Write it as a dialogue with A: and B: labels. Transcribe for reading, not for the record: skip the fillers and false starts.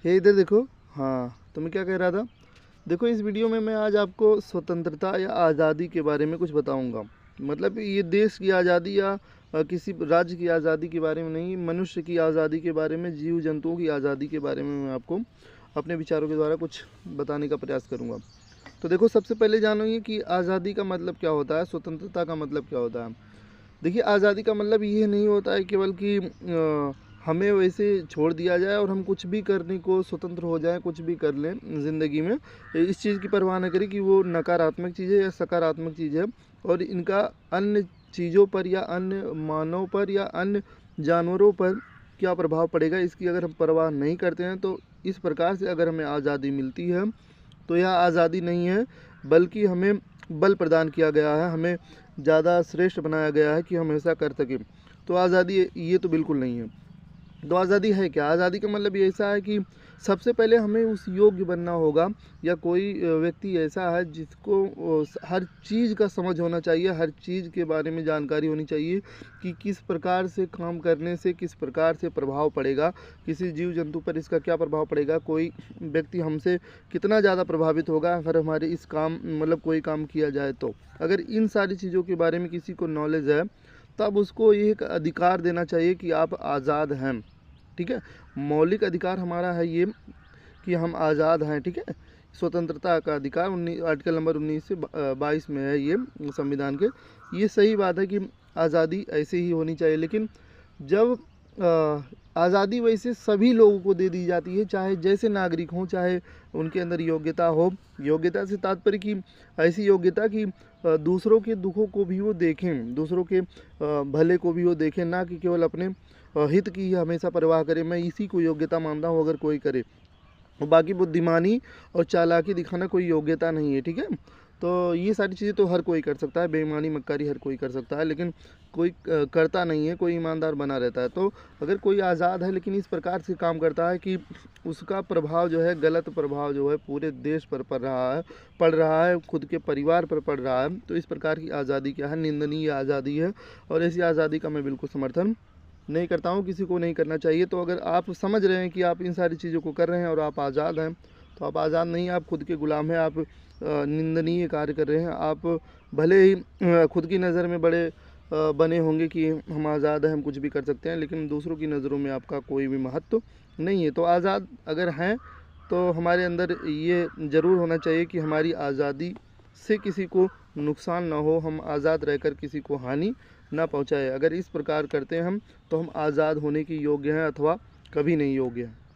A: ये इधर देखो। हाँ, तो मैं क्या कह रहा था, देखो इस वीडियो में मैं आज आपको स्वतंत्रता या आज़ादी के बारे में कुछ बताऊंगा। मतलब ये देश की आज़ादी या किसी राज्य की आज़ादी के बारे में नहीं, मनुष्य की आज़ादी के बारे में, जीव जंतुओं की आज़ादी के बारे में मैं आपको अपने विचारों के द्वारा कुछ बताने का प्रयास करूँगा। तो देखो, सबसे पहले जानिए कि आज़ादी का मतलब क्या होता है, स्वतंत्रता का मतलब क्या होता है। देखिए, आज़ादी का मतलब ये नहीं होता है केवल कि हमें वैसे छोड़ दिया जाए और हम कुछ भी करने को स्वतंत्र हो जाएं, कुछ भी कर लें ज़िंदगी में, इस चीज़ की परवाह न करें कि वो नकारात्मक चीज़ है या सकारात्मक चीज़ है, और इनका अन्य चीज़ों पर या अन्य मानव पर या अन्य जानवरों पर क्या प्रभाव पड़ेगा, इसकी अगर हम परवाह नहीं करते हैं, तो इस प्रकार से अगर हमें आज़ादी मिलती है तो यह आज़ादी नहीं है, बल्कि हमें बल प्रदान किया गया है, हमें ज़्यादा श्रेष्ठ बनाया गया है कि हम ऐसा कर सकें। तो आज़ादी ये तो बिल्कुल नहीं है। तो आज़ादी है क्या? आज़ादी का मतलब ये ऐसा है कि सबसे पहले हमें उस योग्य बनना होगा, या कोई व्यक्ति ऐसा है जिसको हर चीज़ का समझ होना चाहिए, हर चीज़ के बारे में जानकारी होनी चाहिए कि किस प्रकार से काम करने से किस प्रकार से प्रभाव पड़ेगा, किसी जीव जंतु पर इसका क्या प्रभाव पड़ेगा, कोई व्यक्ति हमसे कितना ज़्यादा प्रभावित होगा अगर हमारे इस काम मतलब कोई काम किया जाए। तो अगर इन सारी चीज़ों के बारे में किसी को नॉलेज है, तब उसको ये एक अधिकार देना चाहिए कि आप आज़ाद हैं। ठीक है, मौलिक अधिकार हमारा है ये कि हम आज़ाद हैं। ठीक है, स्वतंत्रता का अधिकार आर्टिकल नंबर 19 से 22 में है ये संविधान के। ये सही बात है कि आज़ादी ऐसे ही होनी चाहिए, लेकिन जब आज़ादी वैसे सभी लोगों को दे दी जाती है, चाहे जैसे नागरिक हों, चाहे उनके अंदर योग्यता हो। योग्यता से तात्पर्य कि ऐसी योग्यता कि दूसरों के दुखों को भी वो देखें, दूसरों के भले को भी वो देखें, ना कि केवल अपने हित की ही हमेशा परवाह करें। मैं इसी को योग्यता मानता हूँ, अगर कोई करे। और बाकी बुद्धिमानी और चालाकी दिखाना कोई योग्यता नहीं है। ठीक है, तो ये सारी चीज़ें तो हर कोई कर सकता है, बेईमानी मक्कारी हर कोई कर सकता है, लेकिन कोई करता नहीं है, कोई ईमानदार बना रहता है। तो अगर कोई आज़ाद है लेकिन इस प्रकार से काम करता है कि उसका प्रभाव जो है, गलत प्रभाव जो है पूरे देश पर पड़ रहा है, खुद के परिवार पर पड़ रहा है, तो इस प्रकार की आज़ादी क्या है, निंदनीय आज़ादी है। और ऐसी आज़ादी का मैं बिल्कुल समर्थन नहीं करता हूँ, किसी को नहीं करना चाहिए। तो अगर आप समझ रहे हैं कि आप इन सारी चीज़ों को कर रहे हैं और आप आज़ाद हैं, तो आप आज़ाद नहीं, आप खुद के गुलाम हैं, आप निंदनीय कार्य कर रहे हैं। आप भले ही खुद की नज़र में बड़े बने होंगे कि हम आज़ाद हैं, हम कुछ भी कर सकते हैं, लेकिन दूसरों की नज़रों में आपका कोई भी महत्व नहीं है। तो आज़ाद अगर हैं, तो हमारे अंदर ये ज़रूर होना चाहिए कि हमारी आज़ादी से किसी को नुकसान ना हो, हम आज़ाद रहकर किसी को हानि ना पहुँचाए। अगर इस प्रकार करते हैं हम, तो हम आज़ाद होने के योग्य हैं, अथवा कभी नहीं योग्य हैं।